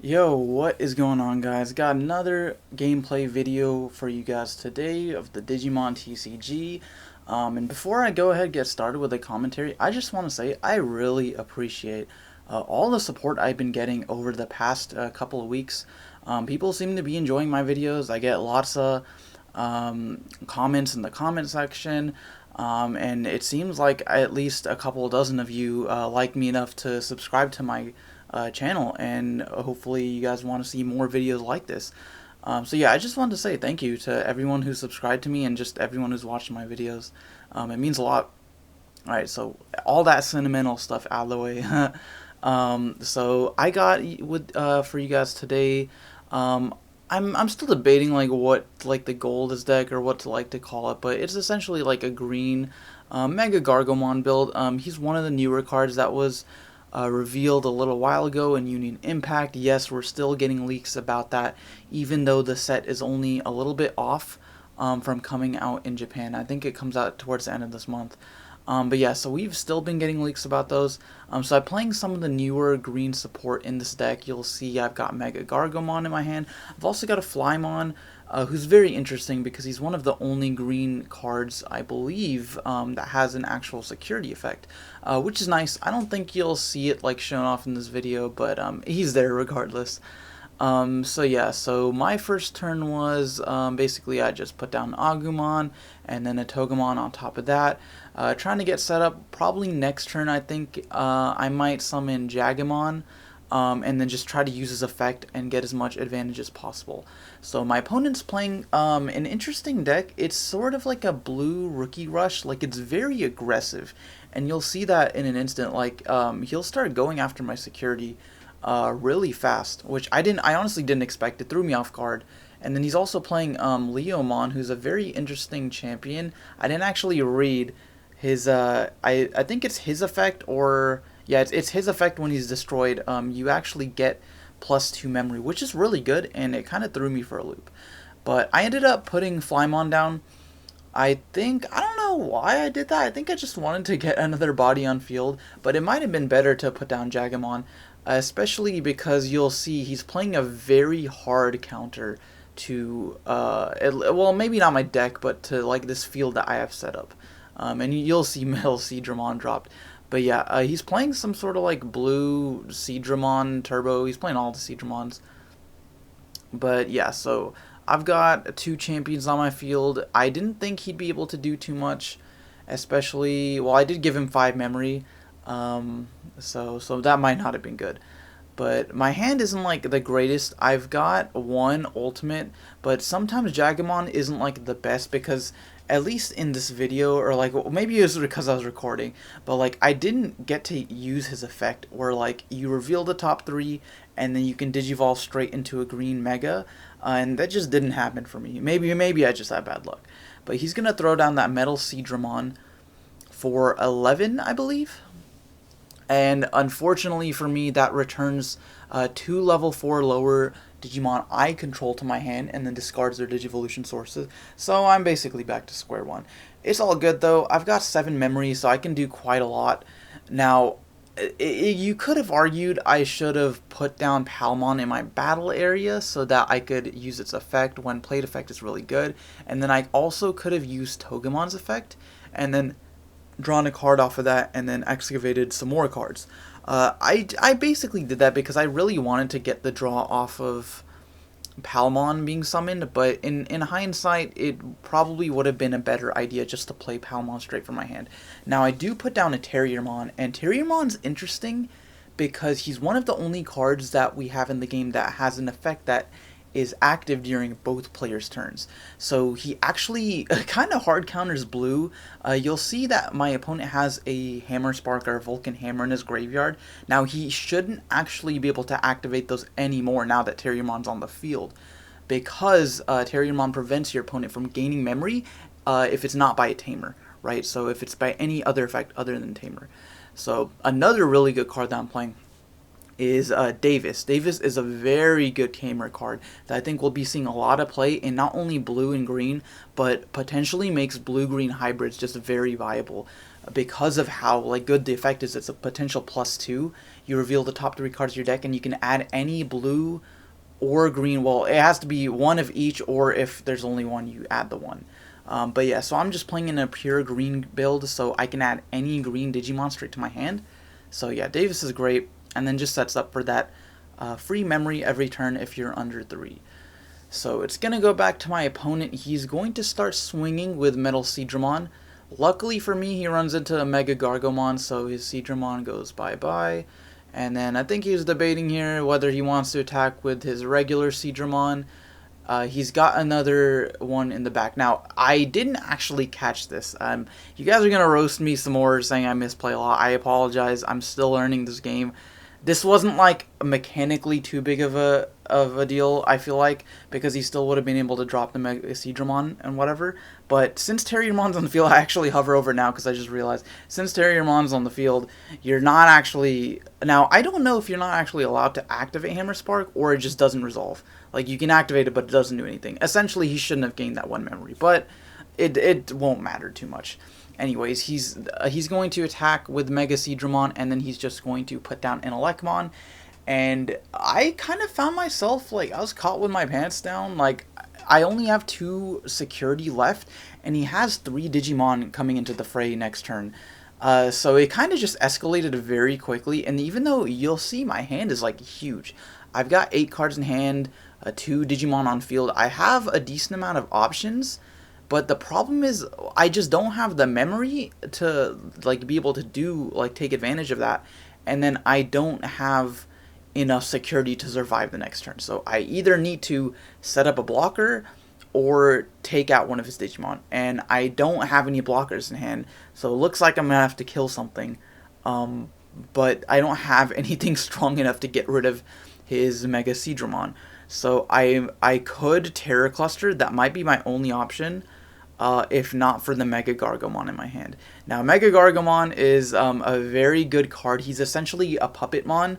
Yo, what is going on, guys? Got another gameplay video for you guys today of the Digimon TCG. And before I go ahead and get started with the commentary, I just want to say I really appreciate all the support I've been getting over the past couple of weeks. People seem to be enjoying my videos. I get lots of comments in the comment section. And it seems like at least a couple dozen of you like me enough to subscribe to my channel, and hopefully you guys want to see more videos like this. So yeah, I just wanted to say thank you to everyone who subscribed to me and just everyone who's watching my videos. It means a lot. Alright, so all that sentimental stuff out of the way. So I got with for you guys today. Um, I'm still debating like what like the gold deck or what to like to call it, but it's essentially like a green MegaGargomon build. He's one of the newer cards that was revealed a little while ago in Union Impact. Yes, we're still getting leaks about that, even though the set is only a little bit off from coming out in Japan. I think it comes out towards the end of this month. But yeah, so we've still been getting leaks about those. So I'm playing some of the newer green support in this deck. You'll see I've got MegaGargomon in my hand. I've also got a Flymon, who's very interesting because he's one of the only green cards, I believe, that has an actual security effect, which is nice. I don't think you'll see it like shown off in this video, but he's there regardless. So yeah, so my first turn was basically I just put down Agumon and then a Togemon on top of that. Trying to get set up. Probably next turn I think I might summon Jagumon, and then just try to use his effect and get as much advantage as possible. So my opponent's playing an interesting deck. It's sort of like a blue Rookie Rush. Like, it's very aggressive, and you'll see that in an instant. Like, he'll start going after my security really fast, which I honestly didn't expect. It threw me off guard. And then he's also playing Leomon, who's a very interesting champion. I didn't actually read his I think it's his effect, or yeah, it's his effect. When he's destroyed, you actually get +2 memory, which is really good, and it kind of threw me for a loop. But I ended up putting Flymon down. I don't know why I did that. I think I just wanted to get another body on field, but it might have been better to put down Jagumon, especially because you'll see he's playing a very hard counter to well, maybe not my deck, but to like this field that I have set up. And you'll see MetalSeadramon dropped. But yeah, he's playing some sort of like blue Seadramon Turbo. He's playing all the Seadramons. But yeah, so I've got two champions on my field. I didn't think he'd be able to do too much, especially, well, I did give him 5 memory, so that might not have been good. But my hand isn't like the greatest. I've got one ultimate, but sometimes Jagumon isn't like the best because at least in this video, or like maybe it was because I was recording, but like I didn't get to use his effect where like you reveal the top 3 and then you can digivolve straight into a green mega, and that just didn't happen for me. Maybe I just had bad luck. But he's gonna throw down that MetalSeadramon for 11, I believe. And unfortunately for me, that returns 2 level 4 lower Digimon I control to my hand and then discards their Digivolution sources. So I'm basically back to square one. It's all good though. I've got 7 memories, so I can do quite a lot. Now, you could have argued I should have put down Palmon in my battle area so that I could use its effect when played effect is really good. And then I also could have used Togemon's effect and then drawn a card off of that and then excavated some more cards. I basically did that because I really wanted to get the draw off of Palmon being summoned, but in hindsight, it probably would have been a better idea just to play Palmon straight from my hand. Now, I do put down a Terriermon, and Terriermon's interesting because he's one of the only cards that we have in the game that has an effect that is active during both players' turns. So he actually kind of hard counters blue. You'll see that my opponent has a Hammer Spark or a Vulcan Hammer in his graveyard. Now he shouldn't actually be able to activate those anymore now that Terriermon's on the field, because Terriermon prevents your opponent from gaining memory if it's not by a Tamer, right? So if it's by any other effect other than Tamer. So another really good card that I'm playing is Davis. Davis is a very good Tamer card that I think we'll be seeing a lot of play in not only blue and green, but potentially makes blue-green hybrids just very viable because of how like good the effect is. It's a potential +2. you reveal the top 3 cards of your deck, and you can add any blue or green. Well, it has to be one of each, or if there's only one, you add the one. But yeah, so I'm just playing in a pure green build, so I can add any green Digimon straight to my hand. So yeah, Davis is great, and then just sets up for that free memory every turn if you're under 3. So it's going to go back to my opponent. He's going to start swinging with MetalSeadramon. Luckily for me, he runs into a MegaGargomon, so his Seadramon goes bye-bye. And then I think he's debating here whether he wants to attack with his regular Seadramon. He's got another one in the back. Now, I didn't actually catch this. You guys are going to roast me some more saying I misplay a lot. I apologize. I'm still learning this game. This wasn't like mechanically too big of a deal, I feel like, because he still would have been able to drop the MegaSeadramon and whatever. But since Terriermon's on the field, I actually hover over now because I just realized since Terriermon's on the field, you're not actually... Now, I don't know if you're not actually allowed to activate Hammer Spark or it just doesn't resolve. Like, you can activate it, but it doesn't do anything. Essentially, he shouldn't have gained that one memory, but it won't matter too much. Anyways, he's going to attack with MegaSeadramon, and then he's just going to put down an Elecmon. And I kind of found myself, like, I was caught with my pants down. Like, I only have 2 security left, and he has 3 Digimon coming into the fray next turn. So it kind of just escalated very quickly, and even though you'll see my hand is, like, huge. I've got 8 cards in hand, 2 Digimon on field. I have a decent amount of options. But the problem is, I just don't have the memory to, like, be able to do, like, take advantage of that. And then I don't have enough security to survive the next turn. So I either need to set up a blocker or take out one of his Digimon. And I don't have any blockers in hand. So it looks like I'm going to have to kill something. But I don't have anything strong enough to get rid of his MegaSeadramon. So I could Terra Cluster. That might be my only option. If not for the MegaGargomon in my hand. Now, MegaGargomon is a very good card. He's essentially a Puppetmon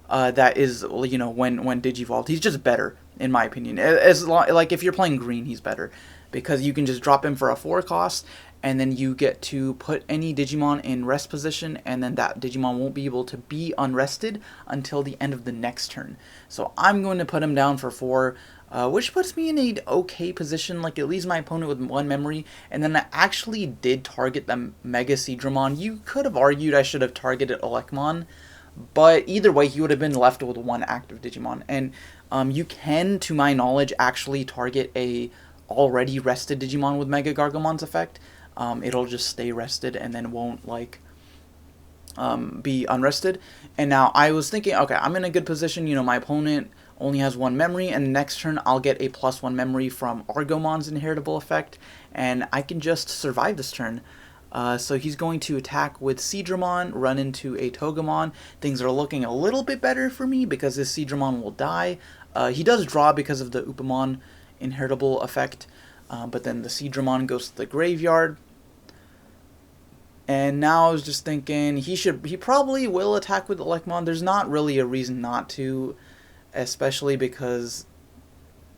that is, you know, when Digivolved. He's just better, in my opinion. Like, if you're playing green, he's better. Because you can just drop him for a 4 cost, and then you get to put any Digimon in rest position, and then that Digimon won't be able to be unrested until the end of the next turn. So I'm going to put him down for 4. Which puts me in an okay position, like it leaves my opponent with 1 memory, and then I actually did target the MegaSeadramon. You could have argued I should have targeted Elecmon, but either way, he would have been left with 1 active Digimon. And you can, to my knowledge, actually target a already rested Digimon with MegaGargomon's effect. It'll just stay rested and then won't, like, be unrested. And now I was thinking, okay, I'm in a good position, you know, my opponent only has 1 memory, and next turn I'll get a +1 memory from Argomon's inheritable effect, and I can just survive this turn. So he's going to attack with Seadramon, run into a Togemon. Things are looking a little bit better for me because his Seadramon will die. He does draw because of the Upamon inheritable effect, but then the Seadramon goes to the graveyard. And now I was just thinking he probably will attack with Elecmon. There's not really a reason not to, especially because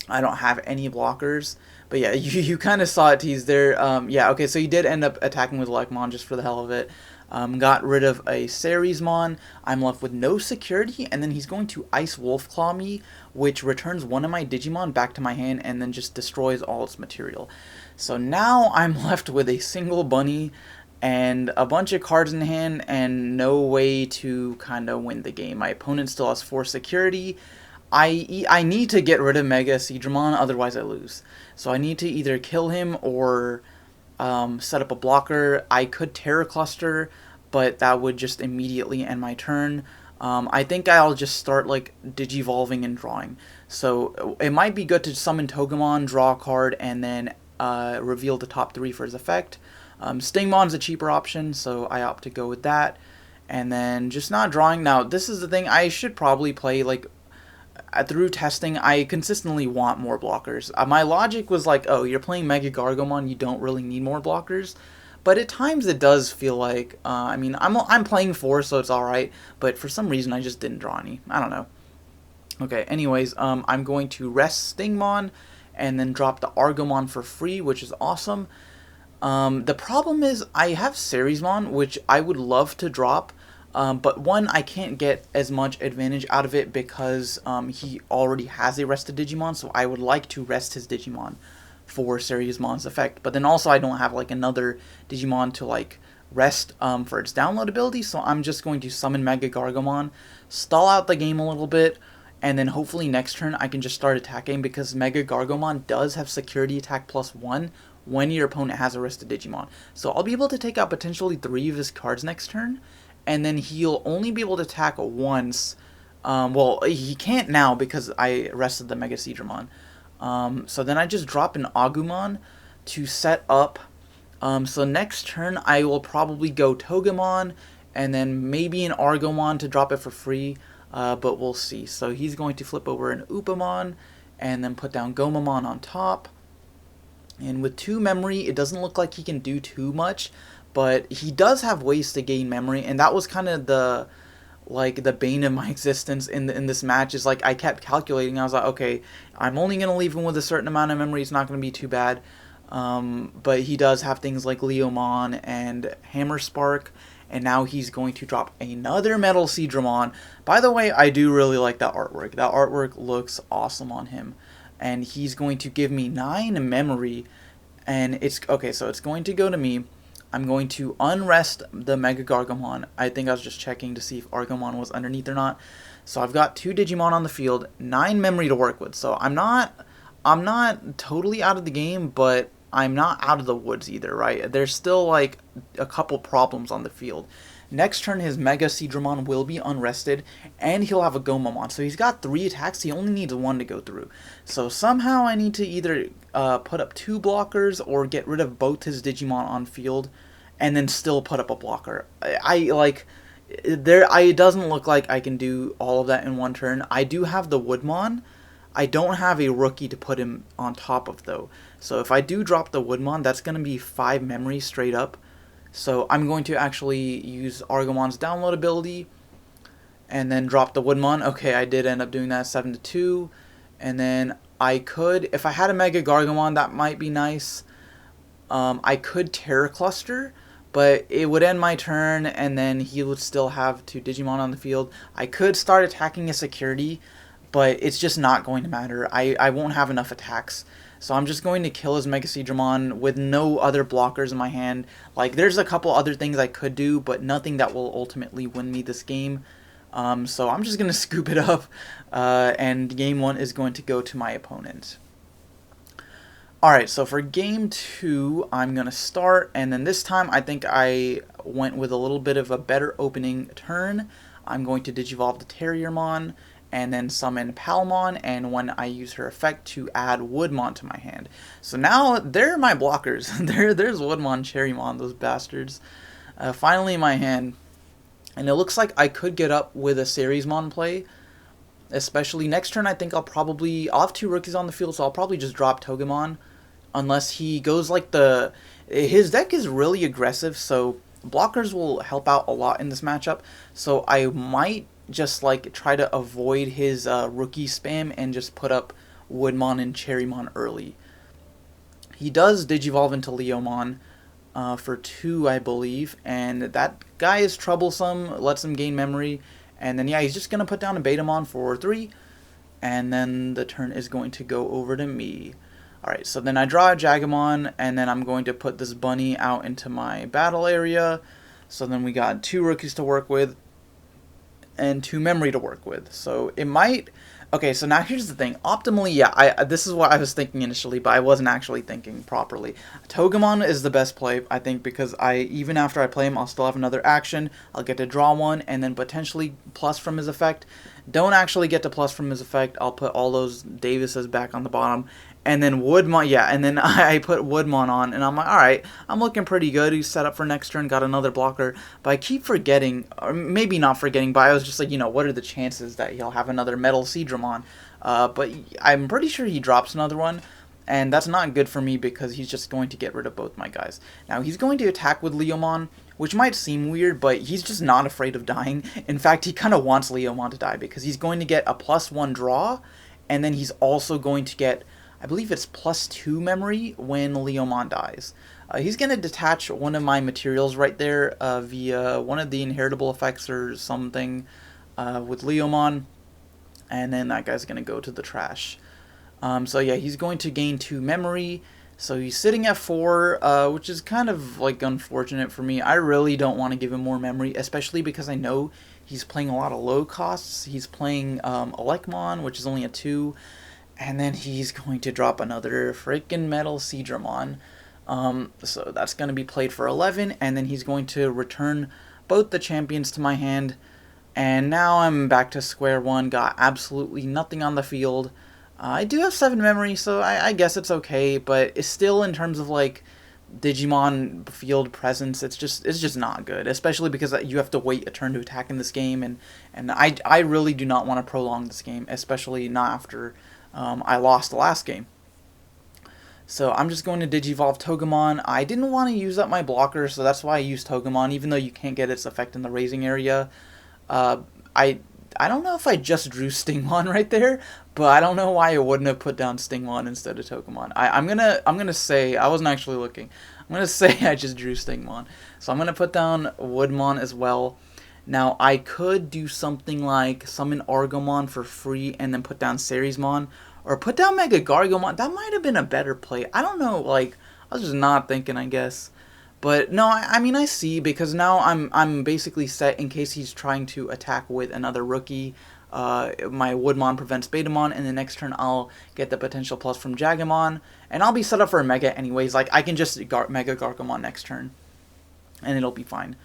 I don't have any blockers. But yeah, you kind of saw it teased there. Yeah, okay, so he did end up attacking with Elecmon just for the hell of it. Got rid of a Ceresmon. I'm left with no security, and then he's going to Ice Wolfclaw me, which returns 1 of my Digimon back to my hand and then just destroys all its material. So now I'm left with a single bunny and a bunch of cards in hand and no way to kind of win the game. My opponent still has 4 security. I need to get rid of MegaSeadramon, otherwise I lose. So I need to either kill him or set up a blocker. I could Terra Cluster, but that would just immediately end my turn. I think I'll just start, like, Digivolving and drawing. So it might be good to summon Togemon, draw a card, and then reveal the top 3 for his effect. Stingmon's a cheaper option, so I opt to go with that. And then just not drawing. Now, this is the thing. I should probably play, like, through testing, I consistently want more blockers. My logic was like, oh, you're playing MegaGargomon, you don't really need more blockers. But at times it does feel like, I mean, I'm playing 4, so it's alright. But for some reason, I just didn't draw any. I don't know. Okay, anyways, I'm going to rest Stingmon and then drop the Argomon for free, which is awesome. The problem is I have Ceresmon, which I would love to drop, But one, I can't get as much advantage out of it because he already has a rested Digimon, so I would like to rest his Digimon for Serious effect. But then also I don't have like another Digimon to like rest for its download ability, so I'm just going to summon MegaGargomon, stall out the game a little bit, and then hopefully next turn I can just start attacking because MegaGargomon does have security attack +1 when your opponent has a rested Digimon. So I'll be able to take out potentially 3 of his cards next turn, and then he'll only be able to attack once. Well, he can't now because I rested the MegaSeadramon. So then I just drop an Agumon to set up. So next turn I will probably go Togemon and then maybe an Argomon to drop it for free, but we'll see. So he's going to flip over an Upamon and then put down Gomamon on top. And with 2 memory, it doesn't look like he can do too much, but he does have ways to gain memory, and that was kind of the bane of my existence in this match. Is like I kept calculating. I was like, okay, I'm only gonna leave him with a certain amount of memory. It's not gonna be too bad. But he does have things like Leomon and Hammer Spark, and now he's going to drop another MetalSeadramon. By the way, I do really like that artwork. That artwork looks awesome on him. And he's going to give me 9 memory, and it's okay, so it's going to go to me. I'm going to unrest the MegaGargomon. I think I was just checking to see if Argomon was underneath or not. So I've got 2 Digimon on the field, 9 memory to work with. So I'm not totally out of the game, but I'm not out of the woods either, right? There's still like a couple problems on the field. Next turn, his MegaSeadramon will be unrested, and he'll have a Gomamon. So he's got 3 attacks, he only needs 1 to go through. So somehow I need to either put up 2 blockers or get rid of both his Digimon on field, and then still put up a blocker. It doesn't look like I can do all of that in one turn. I do have the Woodmon. I don't have a rookie to put him on top of, though. So if I do drop the Woodmon, that's going to be 5 memory straight up. So I'm going to actually use Argomon's download ability and then drop the Woodmon. Okay, I did end up doing that 7-2. And then I could, if I had a MegaGargomon, that might be nice. I could Terra Cluster, but it would end my turn, and then he would still have 2 Digimon on the field. I could start attacking a security, but it's just not going to matter. I won't have enough attacks. So I'm just going to kill his MegaSeadramon with no other blockers in my hand. Like, there's a couple other things I could do, but nothing that will ultimately win me this game. So I'm just going to scoop it up, and game 1 is going to go to my opponent. Alright, so for game 2, I'm going to start, and then this time I think I went with a little bit of a better opening turn. I'm going to Digivolve the Terriermon, and then summon Palmon, and when I use her effect to add Woodmon to my hand. So now, they're my blockers. There's Woodmon, Cherrymon, those bastards. Finally in my hand. And it looks like I could get up with a Seriesmon play. Especially next turn, I think I'll have 2 rookies on the field, so I'll probably just drop Togemon. Unless he goes like his deck is really aggressive, so blockers will help out a lot in this matchup. So I might just like try to avoid his rookie spam and just put up Woodmon and Cherrymon early. He does Digivolve into Leomon for 2, I believe, and that guy is troublesome, lets him gain memory, and then yeah, he's just gonna put down a Betamon for 3, and then the turn is going to go over to me. Alright, so then I draw a Jagamon, and then I'm going to put this bunny out into my battle area. So then we got 2 rookies to work with, and 2 memory to work with. So it might... Okay, so now here's the thing. Optimally, yeah, this is what I was thinking initially, but I wasn't actually thinking properly. Togemon is the best play, I think, because even after I play him, I'll still have another action. I'll get to draw 1, and then potentially plus from his effect. Don't actually get to plus from his effect. I'll put all those Davises back on the bottom. And then Woodmon, yeah, and then I put Woodmon on, and I'm like, alright, I'm looking pretty good. He's set up for next turn, got another blocker. But I keep forgetting, or maybe not forgetting, but I was just like, what are the chances that he'll have another MetalSeadramon? But I'm pretty sure he drops another one, and that's not good for me because he's just going to get rid of both my guys. Now, he's going to attack with Leomon, which might seem weird, but he's just not afraid of dying. In fact, he kind of wants Leomon to die because he's going to get a +1 draw, and then he's also going to get... I believe it's +2 memory when Leomon dies. He's going to detach one of my materials right there via one of the inheritable effects or something with Leomon, and then that guy's going to go to the trash. So yeah, he's going to gain 2 memory. So he's sitting at 4, which is kind of like unfortunate for me. I really don't want to give him more memory, especially because I know he's playing a lot of low costs. He's playing Elecmon, which is only a 2, and then he's going to drop another freaking MetalSeadramon. So that's going to be played for 11, and then he's going to return both the champions to my hand. And now I'm back to square one, got absolutely nothing on the field. I do have 7 memory, so I guess it's okay, but it's still, in terms of like Digimon field presence, it's just not good, especially because you have to wait a turn to attack in this game, and I really do not want to prolong this game, especially not after I lost the last game. So I'm just going to Digivolve Togemon. I didn't want to use up my blocker, so that's why I used Togemon, even though you can't get its effect in the raising area. Uh, I don't know if I just drew Stingmon right there, but I don't know why I wouldn't have put down Stingmon instead of Togemon. I'm gonna say, I wasn't actually looking. I'm gonna say I just drew Stingmon. So I'm gonna put down Woodmon as well. Now I could do something like summon Argomon for free and then put down Ceresmon, or put down MegaGargomon. That might have been a better play. I don't know, like, I was just not thinking, I guess. But no, I mean, I see, because now I'm basically set in case he's trying to attack with another rookie. My Woodmon prevents Betamon, and the next turn I'll get the potential plus from Jagomon, and I'll be set up for a Mega anyways. Like, I can just Mega Gargomon next turn, and it'll be fine.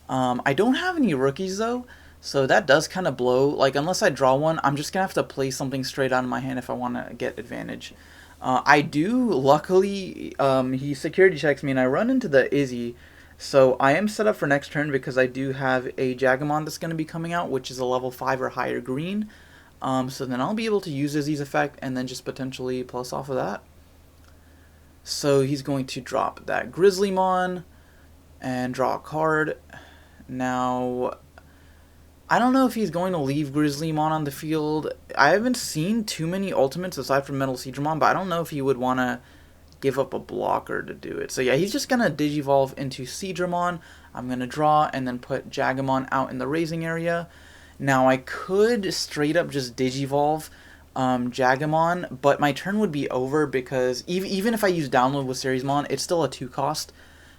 I don't have any rookies, though, so that does kind of blow. Like, unless I draw one, I'm just going to have to play something straight out of my hand if I want to get advantage. I do, luckily, he security checks me and I run into the Izzy, so I am set up for next turn because I do have a Jagomon that's going to be coming out, which is a level 5 or higher green. So then I'll be able to use Izzy's effect and then just potentially plus off of that. So he's going to drop that Grizzlymon and draw a card. Now, I don't know if he's going to leave Grizzlymon on the field. I haven't seen too many ultimates aside from MetalSeadramon, but I don't know if he would want to give up a blocker to do it. So yeah, he's just going to Digivolve into Seadramon. I'm going to draw and then put Jagomon out in the raising area. Now I could straight up just Digivolve Jagomon, but my turn would be over because even if I use Download with Ceresmon, it's still a 2 cost.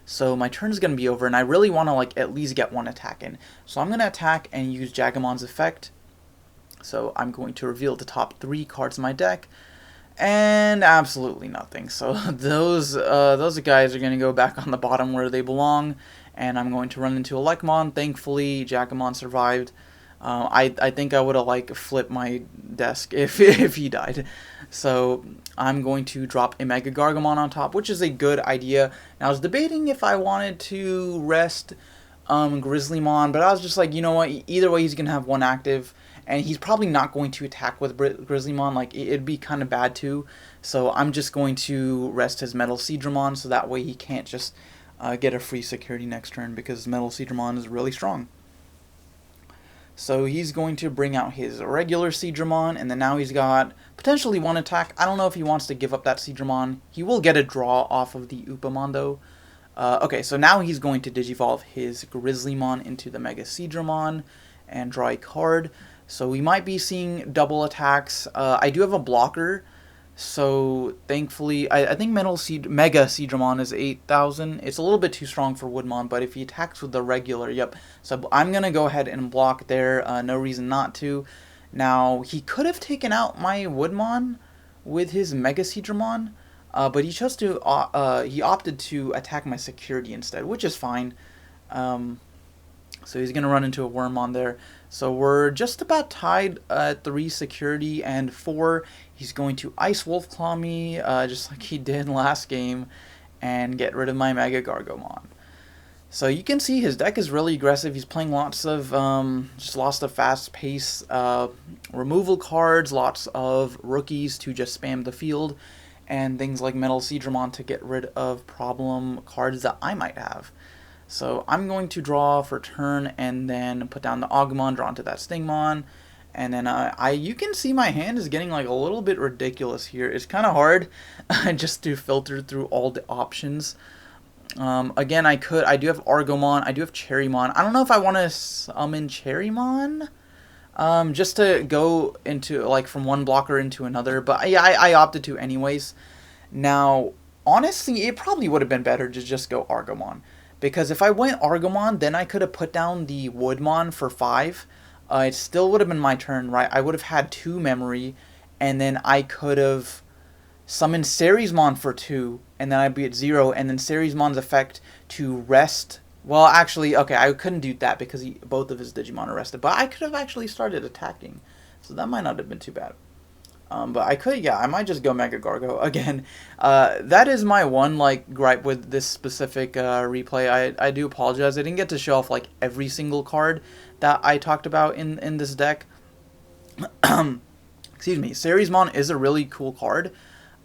So my turn is going to be over, and I really want to like at least get one attack in. So I'm going to attack and use Jagomon's effect. So I'm going to reveal the top 3 cards in my deck, and absolutely nothing. So those guys are going to go back on the bottom where they belong, and I'm going to run into Elecmon. Thankfully, Jagomon survived. I think I would have like flipped my desk if he died. So I'm going to drop a MegaGargomon on top, which is a good idea. Now I was debating if I wanted to rest Grizzlymon, but I was just like, you know what? Either way, he's gonna have 1 active, and he's probably not going to attack with Grizzlymon. Like it'd be kind of bad too. So I'm just going to rest his MetalSeadramon, so that way he can't just get a free security next turn because MetalSeadramon is really strong. So he's going to bring out his regular Seadramon, and then now he's got potentially 1 attack. I don't know if he wants to give up that Seadramon. He will get a draw off of the Upamon, though. Okay, so now he's going to Digivolve his Grizzlymon into the Mega Seadramon and draw a card. So we might be seeing double attacks. I do have a blocker, so thankfully, I think Mega Seadramon is 8,000. It's a little bit too strong for Woodmon, but if he attacks with the regular, yep. So I'm going to go ahead and block there. No reason not to. Now, he could have taken out my Woodmon with his Mega Seadramon, but he chose to, he opted to attack my security instead, which is fine. So he's going to run into a Wormmon there. So we're just about tied at 3 security and 4. He's going to Ice Wolf Claw me, just like he did last game, and get rid of my MegaGargomon. So you can see his deck is really aggressive. He's playing lots of, just lots of fast pace removal cards, lots of rookies to just spam the field, and things like MetalSeadramon to get rid of problem cards that I might have. So I'm going to draw for turn and then put down the Agumon, draw into that Stingmon, And then you can see my hand is getting like a little bit ridiculous here. It's kind of hard just to filter through all the options. Again, I do have Argomon, I do have Cherrymon. I don't know if I want to summon Cherrymon, just to go into like from one blocker into another. But yeah, I opted to anyways. Now, honestly, it probably would have been better to just go Argomon. Because if I went Argomon, then I could have put down the Woodmon for 5. It still would have been my turn, right? I would have had 2 memory, and then I could have summoned Ceresmon for 2, and then I'd be at 0, and then Ceresmon's effect to rest. Well, actually, okay, I couldn't do that because both of his Digimon are rested, but I could have actually started attacking, so that might not have been too bad. But I could, yeah, I might just go Mega Gargo again. That is my one like gripe with this specific replay. I do apologize. I didn't get to show off like every single card that I talked about in this deck. Excuse me. Ceresmon is a really cool card,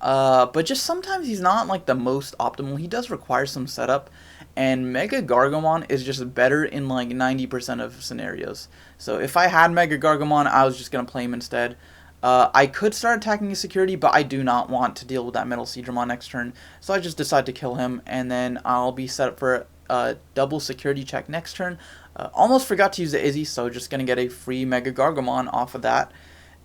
but just sometimes he's not like the most optimal. He does require some setup, and Mega Gargomon is just better in like 90% of scenarios. So if I had Mega Gargomon, I was just gonna play him instead. I could start attacking his security, but I do not want to deal with that MetalSeadramon next turn, so I just decide to kill him, and then I'll be set up for a double security check next turn. Almost forgot to use the Izzy, so just going to get a free Mega Gargomon off of that.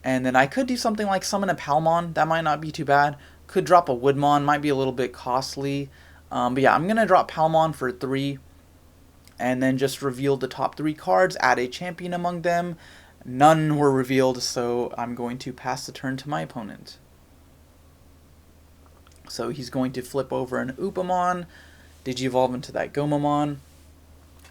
And then I could do something like summon a Palmon, that might not be too bad. Could drop a Woodmon, might be a little bit costly. But yeah, I'm going to drop Palmon for 3, and then just reveal the top 3 cards, add a champion among them. None were revealed, so I'm going to pass the turn to my opponent. So he's going to flip over an Upamon, Digivolve into that Gomamon,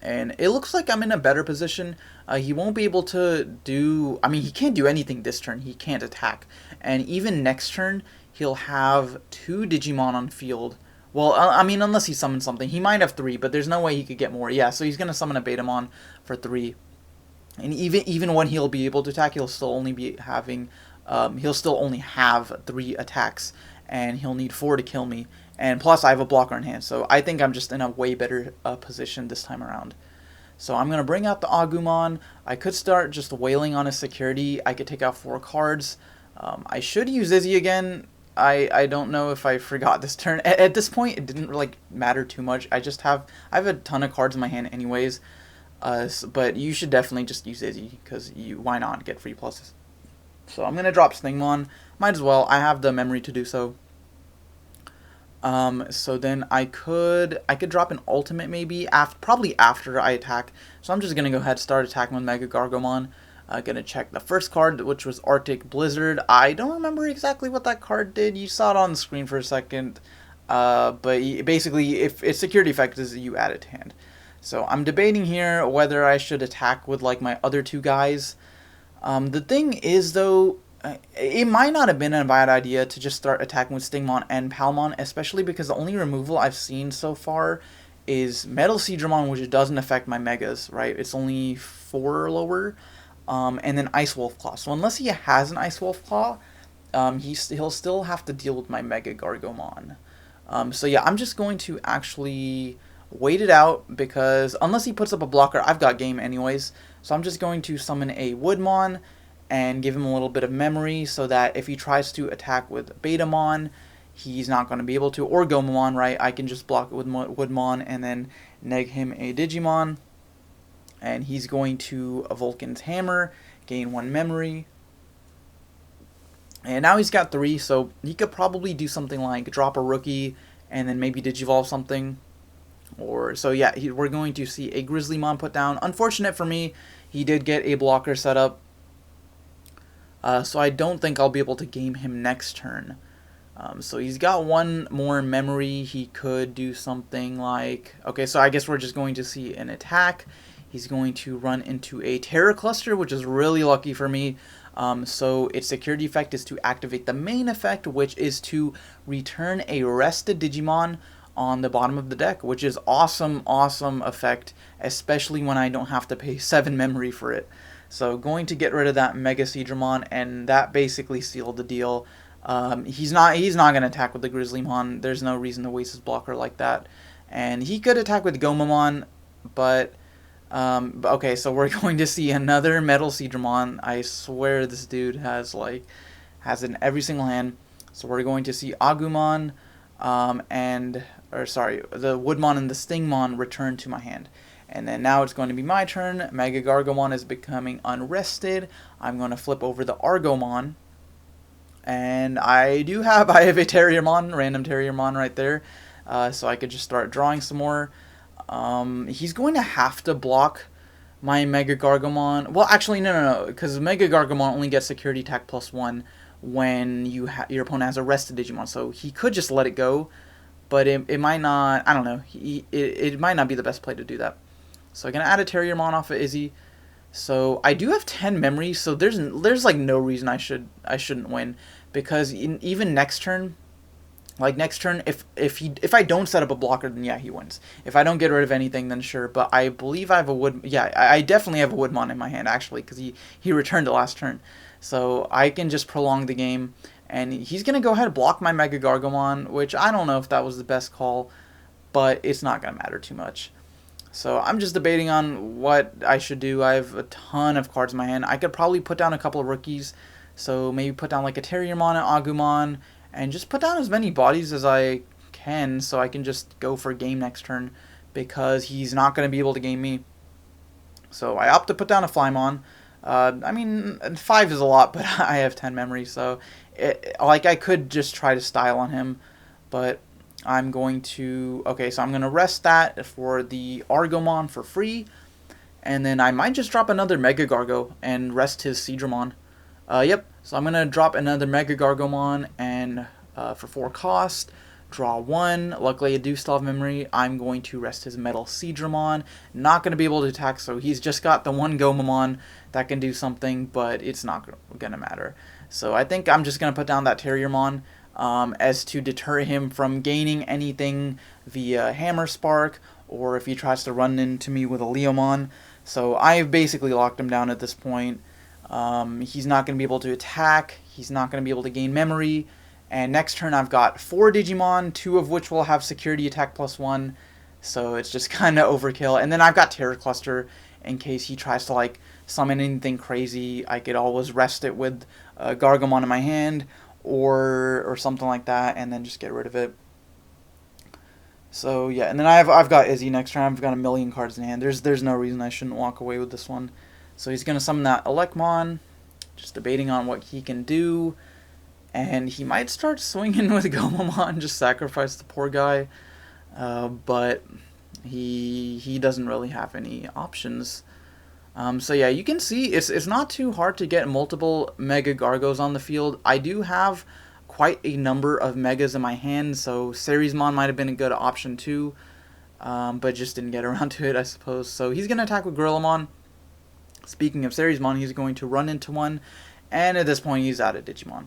and it looks like I'm in a better position. He won't be able to do... I mean, he can't do anything this turn. He can't attack. And even next turn, he'll have 2 Digimon on field. Well, I mean, unless he summons something. He might have 3, but there's no way he could get more. Yeah, so he's going to summon a Betamon for 3. And even when he'll be able to attack, he'll still only be having, he'll still only have 3 attacks, and he'll need 4 to kill me. And plus, I have a blocker in hand, so I think I'm just in a way better position this time around. So I'm gonna bring out the Agumon. I could start just wailing on his security. I could take out 4 cards. I should use Izzy again. I don't know if I forgot this turn. At this point, it didn't really matter too much. I have a ton of cards in my hand anyways. But you should definitely just use Izzy, because why not get free pluses. So I'm going to drop Stingmon. Might as well. I have the memory to do so. So then I could drop an ultimate maybe, probably after I attack. So I'm just going to go ahead and start attacking with Mega Gargomon. Going to check the first card, which was Arctic Blizzard. I don't remember exactly what that card did. You saw it on the screen for a second. But basically, if its security effect is you add it to hand. So I'm debating here whether I should attack with like my other 2 guys. The thing is though, it might not have been a bad idea to just start attacking with Stingmon and Palmon, especially because the only removal I've seen so far is MetalSeadramon, which doesn't affect my Megas, right? It's only 4 or lower, and then Ice Wolf Claw. So unless he has an Ice Wolf Claw, he'll still have to deal with my Mega Gargomon. So yeah, I'm just going to actually wait it out, because unless he puts up a blocker, I've got game anyways. So I'm just going to summon a Woodmon and give him a little bit of memory, so that if he tries to attack with Betamon, he's not going to be able to, or Gomamon, right? I can just block it with Woodmon and then neg him a Digimon, and he's going to a Vulcan's Hammer, gain 1 memory. And now he's got 3, so he could probably do something like drop a rookie and then maybe Digivolve something. Or so yeah, we're going to see a Grizzlymon put down. Unfortunate for me, he did get a blocker set up. So I don't think I'll be able to game him next turn. So he's got 1 more memory. He could do something like... Okay, so I guess we're just going to see an attack. He's going to run into a Terror Cluster, which is really lucky for me. So its security effect is to activate the main effect, which is to return a rested Digimon on the bottom of the deck, which is awesome effect, especially when I don't have to pay 7 memory for it. So going to get rid of that MegaSeadramon, and that basically sealed the deal. He's not going to attack with the Grizzlymon. There's no reason to waste his blocker like that. And he could attack with Gomamon, but Okay, so we're going to see another MetalSeadramon. I swear this dude has it in every single hand. So we're going to see Agumon, or sorry, the Woodmon and the Stingmon return to my hand. And then now it's going to be my turn. MegaGargomon is becoming unrested. I'm going to flip over the Argomon. And I have a Terriermon, random Terriermon right there. So I could just start drawing some more. He's going to have to block my MegaGargomon. Well, actually, no, because MegaGargomon only gets security attack +1 when your opponent has a rested Digimon. So he could just let it go, but it might not. I don't know. It might not be the best play to do that. So I'm gonna add a Terriermon off of Izzy. So I do have 10 memory. So there's like no reason I shouldn't win, because even next turn. Like next turn, if I don't set up a blocker, then yeah, he wins. If I don't get rid of anything, then sure. But I believe I have a wood. Yeah, I definitely have a Woodmon in my hand actually, because he returned the last turn, so I can just prolong the game. And he's gonna go ahead and block my MegaGargomon, which I don't know if that was the best call, but it's not gonna matter too much. So I'm just debating on what I should do. I have a ton of cards in my hand. I could probably put down a couple of rookies. So maybe put down like a Terriermon and Agumon, and just put down as many bodies as I can so I can just go for game next turn, because he's not going to be able to game me. So I opt to put down a Flymon. I mean, 5 is a lot, but I have 10 memory, so like I could just try to style on him, but I'm going to... Okay, so I'm going to rest that for the Argomon for free, and then I might just drop another MegaGargo and rest his Seadramon. Yep, so I'm going to drop another MegaGargomon, and for 4 cost, draw 1. Luckily, I do still have memory. I'm going to rest his MetalSeadramon. Not going to be able to attack, so he's just got the one Gomamon that can do something, but it's not going to matter. So I think I'm just going to put down that Terriermon as to deter him from gaining anything via Hammer Spark, or if he tries to run into me with a Leomon. So I've basically locked him down at this point. He's not going to be able to attack, he's not going to be able to gain memory, and next turn I've got 4 Digimon, 2 of which will have security attack +1, so it's just kind of overkill. And then I've got Terror Cluster in case he tries to like summon anything crazy. I could always rest it with Gargomon in my hand, or something like that, and then just get rid of it. So yeah, and then I've got Izzy next turn. I've got a million cards in hand. There's no reason I shouldn't walk away with this one. So he's gonna summon that Elecmon. Just debating on what he can do, and he might start swinging with Gomamon, just sacrifice the poor guy. But he doesn't really have any options. So yeah, you can see it's not too hard to get multiple MegaGargos on the field. I do have quite a number of Megas in my hand, so Seriesmon might have been a good option too, but just didn't get around to it, I suppose. So he's going to attack with Gorillamon. Speaking of Seriesmon, he's going to run into one, and at this point he's out of Digimon.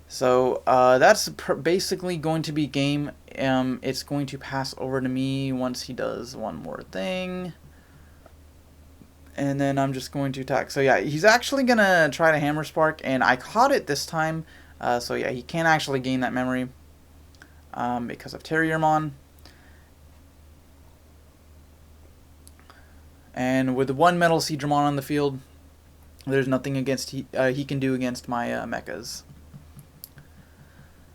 So that's basically going to be game. It's going to pass over to me once he does one more thing. And then I'm just going to attack. So yeah, he's actually going to try to Hammer Spark, and I caught it this time. So yeah, he can't actually gain that memory because of Terriermon. And with one MetalSeadramon on the field, there's nothing he can do against my mechas.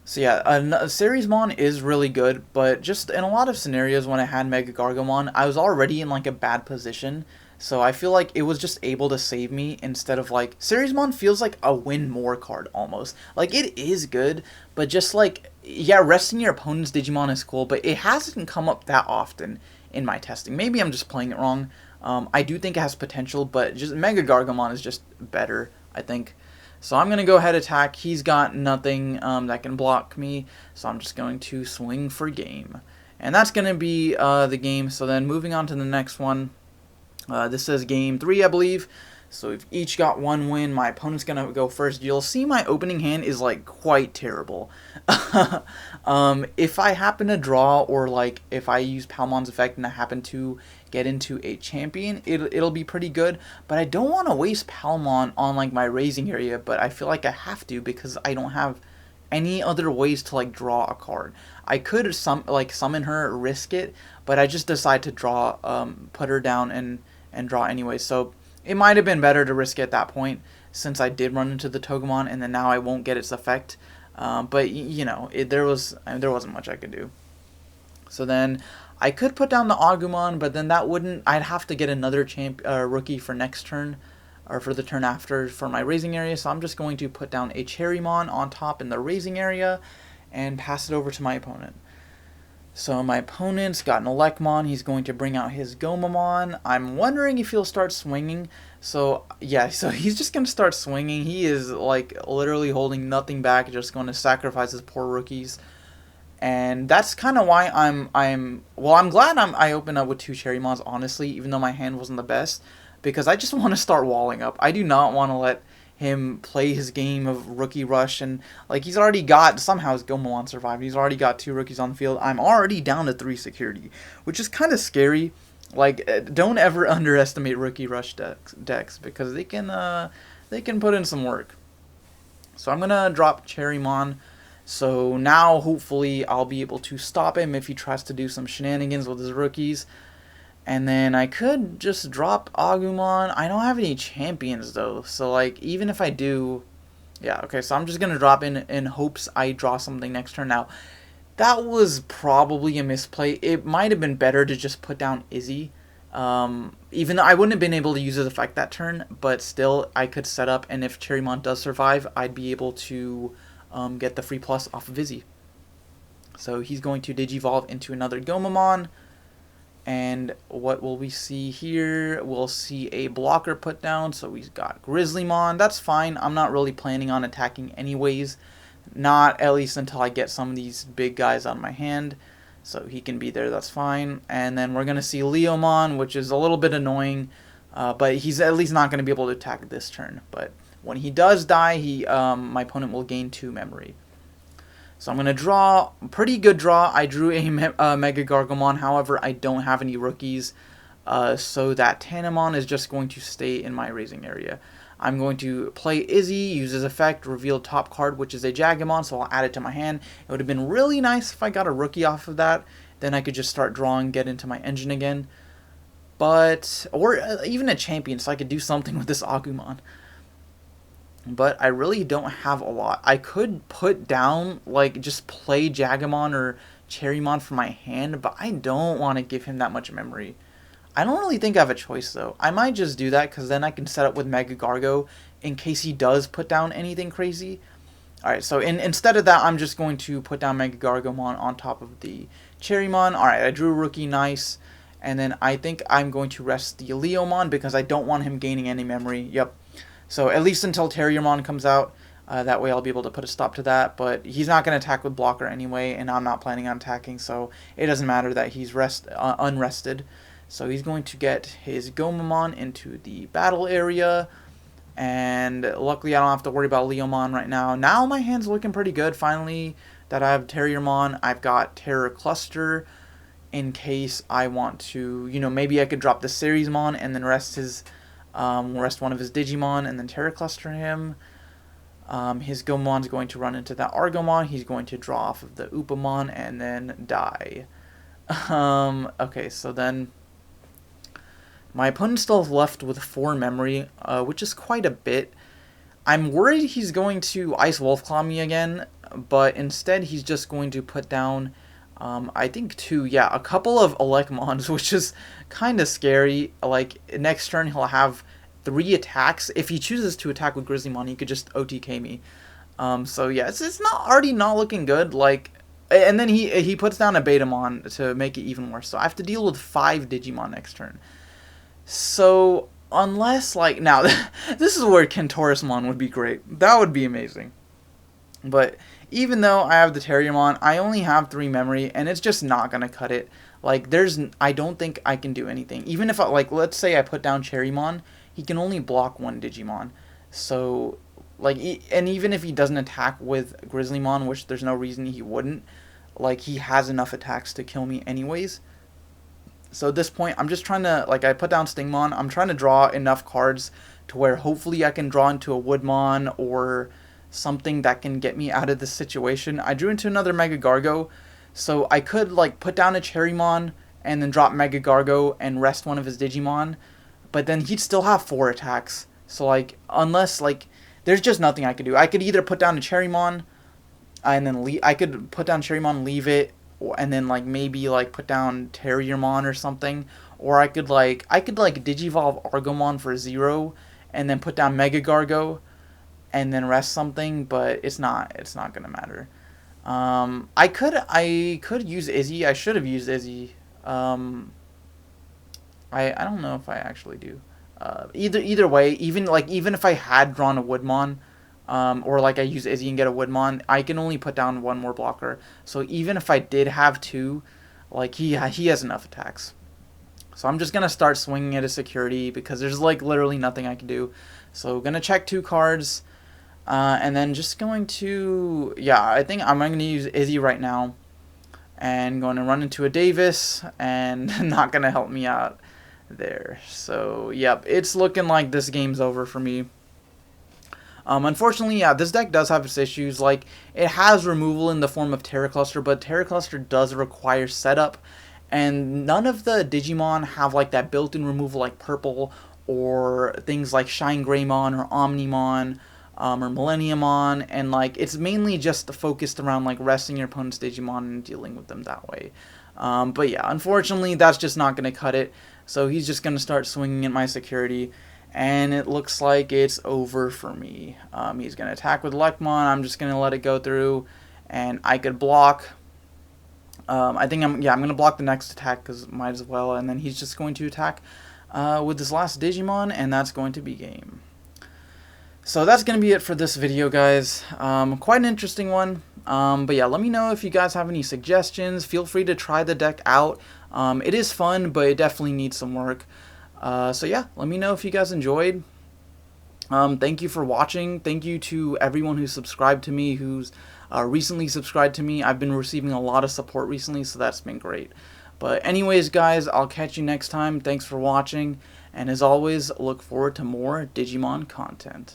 So yeah, Seriesmon is really good, but just in a lot of scenarios when I had MegaGargomon, I was already in like a bad position. So I feel like it was just able to save me instead of like... Seriesmon feels like a win more card almost. Like it is good, but just like... Yeah, resting your opponent's Digimon is cool, but it hasn't come up that often in my testing. Maybe I'm just playing it wrong. I do think it has potential, but just MegaGargomon is just better, I think. So I'm going to go ahead and attack. He's got nothing that can block me, so I'm just going to swing for game. And that's going to be the game. So then moving on to the next one. This says game 3, I believe. So we've each got 1 win. My opponent's going to go first. You'll see my opening hand is like quite terrible. If I happen to draw, or like if I use Palmon's effect and I happen to get into a champion, it'll be pretty good. But I don't want to waste Palmon on like my raising area, but I feel like I have to because I don't have any other ways to like draw a card. I could summon her, risk it, but I just decide to draw, put her down and and draw anyway. So it might have been better to risk it at that point, since I did run into the Togemon, and then now I won't get its effect. But you know, there wasn't much I could do. So then I could put down the Agumon, but then that wouldn't. I'd have to get another rookie for next turn, or for the turn after for my raising area. So I'm just going to put down a Cherrymon on top in the raising area, and pass it over to my opponent. So my opponent's got an Elecmon. He's going to bring out his Gomamon. I'm wondering if he'll start swinging. So yeah, so he's just going to start swinging. He is like literally holding nothing back, just going to sacrifice his poor rookies. And that's kind of why I'm glad I opened up with 2 Cherrymons, honestly, even though my hand wasn't the best, because I just want to start walling up. I do not want to let him play his game of Rookie Rush, and like he's already got, somehow his Gomamon survived. He's already got 2 rookies on the field. I'm already down to 3 security, which is kind of scary. Like, don't ever underestimate Rookie Rush decks because they can put in some work. So I'm gonna drop Cherrymon. So now hopefully I'll be able to stop him if he tries to do some shenanigans with his rookies. And then I could just drop Agumon. I don't have any champions though, so like even if I do, yeah, okay, so I'm just gonna drop in hopes I draw something next turn. Now, that was probably a misplay. It might have been better to just put down Izzy. Even though I wouldn't have been able to use his effect that turn, but still I could set up, and if Cherrymon does survive, I'd be able to get the free plus off of Izzy. So he's going to Digivolve into another Gomamon. And what will we see here? We'll see a blocker put down. So we've got Grizzlymon. That's fine. I'm not really planning on attacking anyways. Not at least until I get some of these big guys out of my hand. So he can be there. That's fine. And then we're going to see Leomon, which is a little bit annoying. But he's at least not going to be able to attack this turn. But when he does die, my opponent will gain 2 memory. So I'm going to draw, pretty good draw. I drew a MegaGargomon, however, I don't have any rookies, so that Tanamon is just going to stay in my raising area. I'm going to play Izzy, use his effect, reveal top card, which is a Jagomon, so I'll add it to my hand. It would have been really nice if I got a rookie off of that, then I could just start drawing, get into my engine again. But, or even a champion, so I could do something with this Agumon. But I really don't have a lot. I could put down, like, just play Jagomon or Cherrymon for my hand, but I don't want to give him that much memory. I don't really think I have a choice, though. I might just do that, because then I can set up with MegaGargo in case he does put down anything crazy. Alright, so instead of that, I'm just going to put down MegaGargomon on top of the Cherrymon. Alright, I drew a rookie, nice. And then I think I'm going to rest the Leomon, because I don't want him gaining any memory. Yep. So at least until Terriermon comes out, that way I'll be able to put a stop to that. But he's not going to attack with blocker anyway, and I'm not planning on attacking, so it doesn't matter that he's unrested. So he's going to get his Gomamon into the battle area, and luckily I don't have to worry about Leomon right now. Now my hand's looking pretty good. Finally, that I have Terriermon, I've got Terror Cluster in case I want to, you know, maybe I could drop the Seriesmon and then rest one of his Digimon and then Terra Cluster him. His Gomon's going to run into that Argomon. He's going to draw off of the Upamon and then die. Okay, so then my opponent still left with 4 memory, which is quite a bit. I'm worried he's going to Ice Wolfclaw me again, but instead he's just going to put down, I think a couple of Elecmons, which is kind of scary. Like, next turn he'll have 3 attacks. If he chooses to attack with Grizzlymon, he could just OTK me. So yeah, it's already not looking good. Like, and then he puts down a Betamon to make it even worse. So I have to deal with 5 Digimon next turn. So unless, like, now this is where Kentorismon would be great. That would be amazing. But even though I have the Terriermon, I only have 3 memory, and it's just not gonna cut it. Like, I don't think I can do anything. Even if like, let's say I put down Cherrymon, he can only block 1 Digimon. So, like, and even if he doesn't attack with Grizzlymon, which there's no reason he wouldn't, like, he has enough attacks to kill me anyways. So at this point, I'm just trying to, like, I put down Stingmon. I'm trying to draw enough cards to where hopefully I can draw into a Woodmon or something that can get me out of this situation. I drew into another MegaGargo, so I could, like, put down a Cherrymon and then drop MegaGargo and rest one of his Digimon. but then he'd still have 4 attacks. So like, unless like, there's just nothing I could do. I could either put down a Cherrymon, and then I could put down Cherrymon, leave it, and then like maybe like put down Terriermon or something, or I could like Digivolve Argomon for 0, and then put down MegaGargo, and then rest something. But it's not gonna matter. I could use Izzy. I should have used Izzy. I don't know if I actually do. Either way, even if I had drawn a Woodmon, or like I use Izzy and get a Woodmon, I can only put down 1 more blocker. So even if I did have 2, like he has enough attacks. So I'm just gonna start swinging at a security because there's like literally nothing I can do. So gonna check 2 cards, and then just going to, yeah, I think I'm gonna use Izzy right now, and going to run into a Davis, and not gonna help me out there. So yep, it's looking like this game's over for me. Unfortunately, yeah, this deck does have its issues. Like, it has removal in the form of Terra Cluster, but Terra Cluster does require setup, and none of the Digimon have like that built-in removal like Purple, or things like Shine Greymon or Omnimon, or Millenniumon, and like it's mainly just focused around like resting your opponent's Digimon and dealing with them that way. But yeah, unfortunately, that's just not going to cut it. So he's just going to start swinging at my security, and it looks like it's over for me. He's going to attack with Lekmon. I'm just going to let it go through, and I could block. I think I'm going to block the next attack because might as well, and then he's just going to attack with this last Digimon, and that's going to be game. So that's going to be it for this video, guys. Quite an interesting one. But yeah, let me know if you guys have any suggestions. Feel free to try the deck out. It is fun, but it definitely needs some work. So yeah, let me know if you guys enjoyed. Thank you for watching. Thank you to everyone who subscribed to me, who's recently subscribed to me. I've been receiving a lot of support recently, so that's been great. But anyways, guys, I'll catch you next time. Thanks for watching. And as always, look forward to more Digimon content.